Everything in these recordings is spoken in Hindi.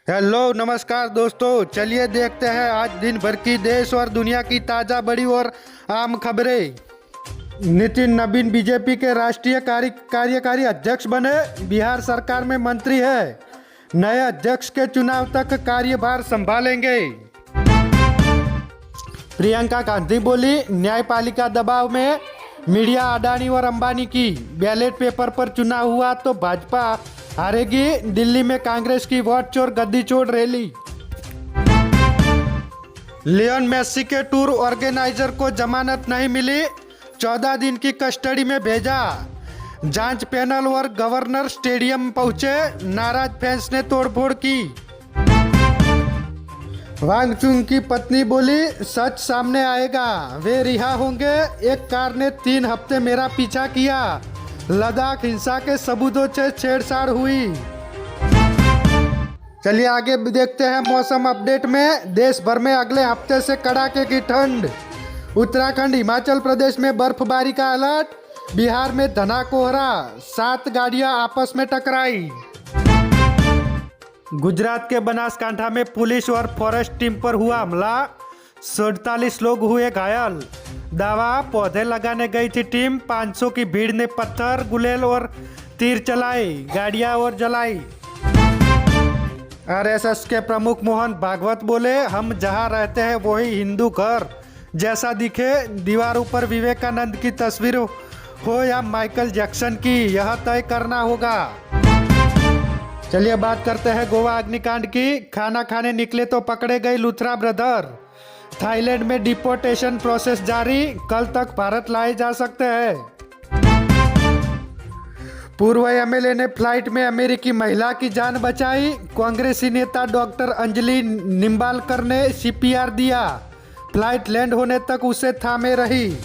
हेलो नमस्कार दोस्तों, चलिए देखते हैं आज दिन भर की देश और दुनिया की ताज़ा बड़ी और आम खबरें। नितिन नवीन बीजेपी के राष्ट्रीय कार्यकारी अध्यक्ष बने, बिहार सरकार में मंत्री है। नए अध्यक्ष के चुनाव तक कार्यभार संभालेंगे। प्रियंका गांधी बोली, न्यायपालिका दबाव में मीडिया अडानी और अंबानी की। बैलेट पेपर पर चुनाव हुआ तो भाजपा हारेगी। दिल्ली में कांग्रेस की वोट चोर गद्दी चोर रैली। लियोन मेसी के टूर ऑर्गेनाइजर को जमानत नहीं मिली, 14 दिन की कस्टडी में भेजा। जांच पैनल और गवर्नर स्टेडियम पहुंचे, नाराज फैंस ने तोड़फोड़ की। वांगचुंग की पत्नी बोली, सच सामने आएगा, वे रिहा होंगे। एक कार ने 3 हफ्ते मेरा पीछा किया। लद्दाख हिंसा के सबूतों से छेड़छाड़ हुई। चलिए आगे देखते हैं मौसम अपडेट में। देश भर में अगले हफ्ते से कड़ाके की ठंड। उत्तराखंड हिमाचल प्रदेश में बर्फबारी का अलर्ट। बिहार में घना कोहरा, 7 गाड़ियां आपस में टकराई। गुजरात के बनासकांठा में पुलिस और फॉरेस्ट टीम पर हुआ हमला, 47 लोग हुए घायल। दावा, पौधे लगाने गई थी टीम, 500 की भीड़ ने पत्थर, गुलेल और तीर चलाई, गाड़ियां और जलाई। आरएसएस के प्रमुख मोहन भागवत बोले, हम जहां रहते हैं वही हिंदू घर जैसा दिखे। दीवारों पर विवेकानंद की तस्वीर हो या माइकल जैक्सन की, यह तय करना होगा। चलिए बात करते हैं गोवा अग्निकांड की। खाना खाने निकले तो पकड़े गए लूथरा ब्रदर। थाईलैंड में डिपोर्टेशन प्रोसेस जारी, कल तक भारत लाए जा सकते हैं। पूर्व एमएलए ने फ्लाइट में अमेरिकी महिला की जान बचाई। कांग्रेसी नेता डॉक्टर अंजलि निम्बालकर ने सीपीआर दिया, फ्लाइट लैंड होने तक उसे थामे रही।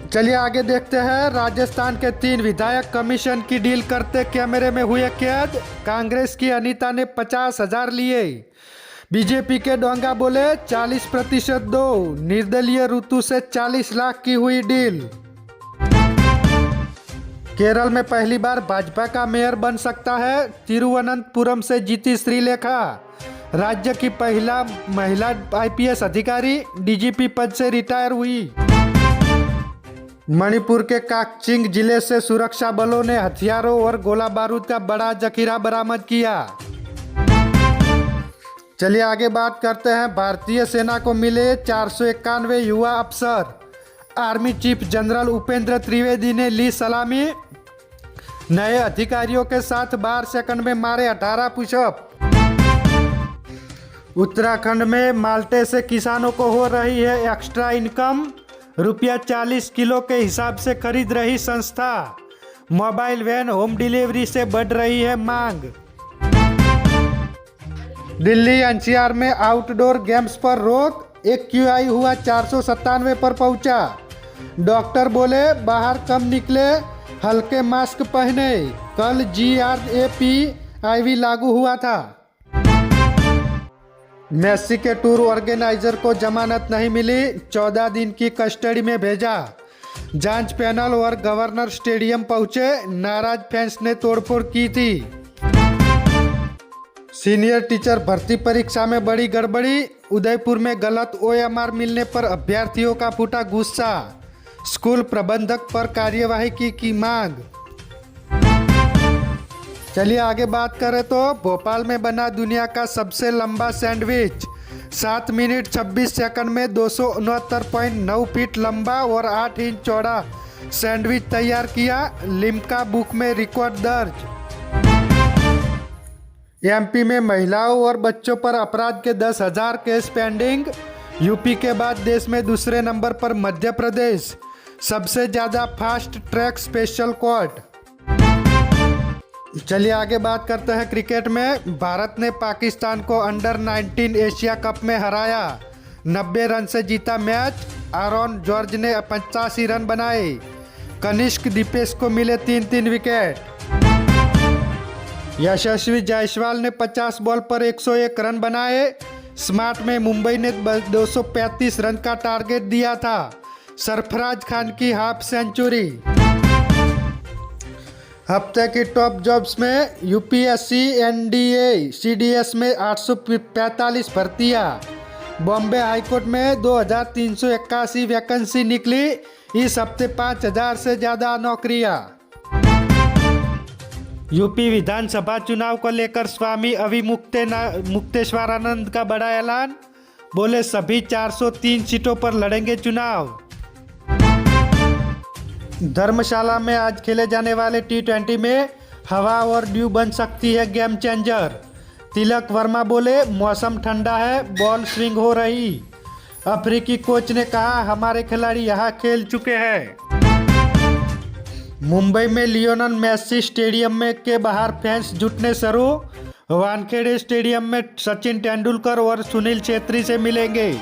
चलिए आगे देखते हैं। राजस्थान के 3 विधायक कमीशन की डील करते कैमरे में हुए कैद। कांग्रेस की अनीता ने 50,000 लिए। बीजेपी के डोंगा बोले, 40% दो। निर्दलीय ऋतु से 40 लाख की हुई डील। केरल में पहली बार भाजपा का मेयर बन सकता है। तिरुवनंतपुरम से जीती श्रीलेखा, राज्य की पहला महिला आईपीएस अधिकारी। डीजीपी पद से रिटायर हुई। मणिपुर के काकचिंग जिले से सुरक्षा बलों ने हथियारों और गोला बारूद का बड़ा जखीरा बरामद किया। चलिए आगे बात करते हैं। भारतीय सेना को मिले 491 युवा अफसर। Army chief general Upendra Trivedi ने ली सलामी। नए अधिकारियों के साथ 12 सेकंड में मारे 18 पुशअप। उत्तराखंड में माल्टे से किसानों को हो रही है एक्स्ट्रा इनकम। रुपया 40 किलो के हिसाब से खरीद रही संस्था। मोबाइल वैन होम डिलीवरी से बढ़ रही है मांग। दिल्ली एनसीआर में आउटडोर गेम्स पर रोक। एक्यूआई हुआ 497 पर पहुंचा। डॉक्टर बोले, बाहर कम निकले, हल्के मास्क पहने। कल GRAPIV लागू हुआ था। मेसी के टूर ऑर्गेनाइजर को जमानत नहीं मिली, 14 दिन की कस्टडी में भेजा। जांच पैनल और गवर्नर स्टेडियम पहुंचे, नाराज फैंस ने तोड़फोड़ की थी। सीनियर टीचर भर्ती परीक्षा में बड़ी गड़बड़ी। उदयपुर में गलत OMR मिलने पर अभ्यर्थियों का फूटा गुस्सा। स्कूल प्रबंधक पर कार्यवाही की मांग। चलिए आगे बात करें तो भोपाल में बना दुनिया का सबसे लंबा सैंडविच। 7 मिनट 26 सेकंड में 269.9 फीट लंबा और 8 इंच चौड़ा सैंडविच तैयार किया। लिम्का बुक में रिकॉर्ड दर्ज। एमपी में महिलाओं और बच्चों पर अपराध के 10,000 केस पेंडिंग। यूपी के बाद देश में दूसरे नंबर पर मध्य प्रदेश, सबसे ज्यादा फास्ट ट्रैक स्पेशल कोर्ट। चलिए आगे बात करते हैं क्रिकेट में। भारत ने पाकिस्तान को अंडर-19 एशिया कप में हराया, 90 रन से जीता मैच। आरोन जॉर्ज ने 85 रन बनाए। कनिष्क दीपेश को मिले 3-3 विकेट। यशस्वी जायसवाल ने 50 बॉल पर 101 रन बनाए। स्मार्ट में मुंबई ने 235 रन का टारगेट दिया था। सरफराज खान की हाफ सेंचुरी। हफ्ते की टॉप जॉब्स में यूपीएससी, एनडीए, सीडीएस में 845 भर्तियां। बॉम्बे हाईकोर्ट में 2381 वैकेंसी निकली। इस हफ्ते 5000 से ज़्यादा नौकरियां। यूपी विधानसभा चुनाव को लेकर स्वामी मुक्तेश्वरानंद का बड़ा ऐलान। बोले सभी 403 सीटों पर लड़ेंगे चुनाव। धर्मशाला में आज खेले जाने वाले T20 में हवा और ड्यू बन सकती है गेम चेंजर। तिलक वर्मा बोले मौसम ठंडा है, बॉल स्विंग हो रही। अफ्रीकी कोच ने कहा हमारे खिलाड़ी यहाँ खेल चुके हैं। मुंबई में लियोनेल मेसी स्टेडियम में के बाहर फैंस जुटने शुरू। वानखेड़े स्टेडियम में सचिन तेंदुलकर और सुनील छेत्री से मिलेंगे।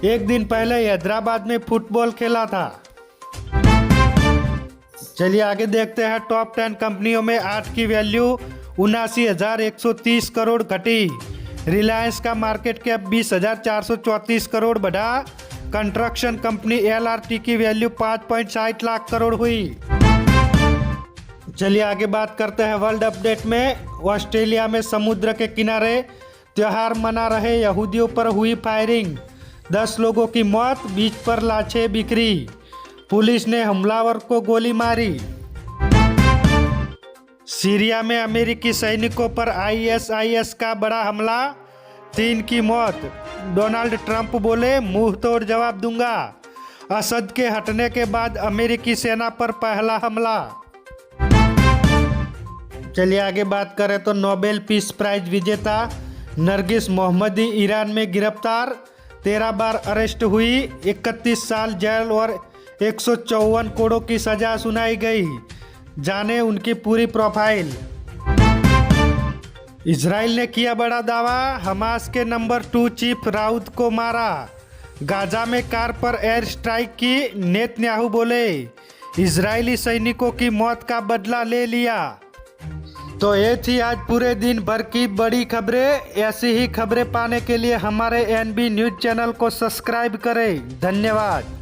एक दिन पहले हैदराबाद में फुटबॉल खेला था। चलिए आगे देखते हैं। टॉप 10 कंपनियों में 8 की वैल्यू 79,130 करोड़ घटी। रिलायंस का मार्केट कैप 20,434 करोड़ बढ़ा। कंस्ट्रक्शन कंपनी LRT की वैल्यू 5.60 लाख करोड़ हुई। चलिए आगे बात करते हैं वर्ल्ड अपडेट में। ऑस्ट्रेलिया में समुद्र के किनारे त्योहार मना रहे यहूदियों पर हुई फायरिंग। 10 लोगों की मौत, बीच पर लाशें बिखरी। पुलिस ने हमलावर को गोली मारी। सीरिया में अमेरिकी सैनिकों पर ISIS का बड़ा हमला, 3 की मौत। डोनाल्ड ट्रंप बोले मुंह तोड़ जवाब दूंगा। असद के हटने के बाद अमेरिकी सेना पर पहला हमला। चलिए आगे बात करें तो नोबेल पीस प्राइज विजेता नरगिस मोहम्मदी ईरान में गिरफ्तार। 13 बार अरेस्ट हुई। 31 साल जेल और 154 करोड़ की सजा सुनाई गई। जाने उनकी पूरी प्रोफाइल। इजराइल ने किया बड़ा दावा, हमास के नंबर 2 चीफ राउत को मारा। गाजा में कार पर एयर स्ट्राइक की। नेतन्याहू बोले इजरायली सैनिकों की मौत का बदला ले लिया। तो ये थी आज पूरे दिन भर की बड़ी खबरें। ऐसी ही खबरें पाने के लिए हमारे NB न्यूज़ चैनल को सब्सक्राइब करें। धन्यवाद।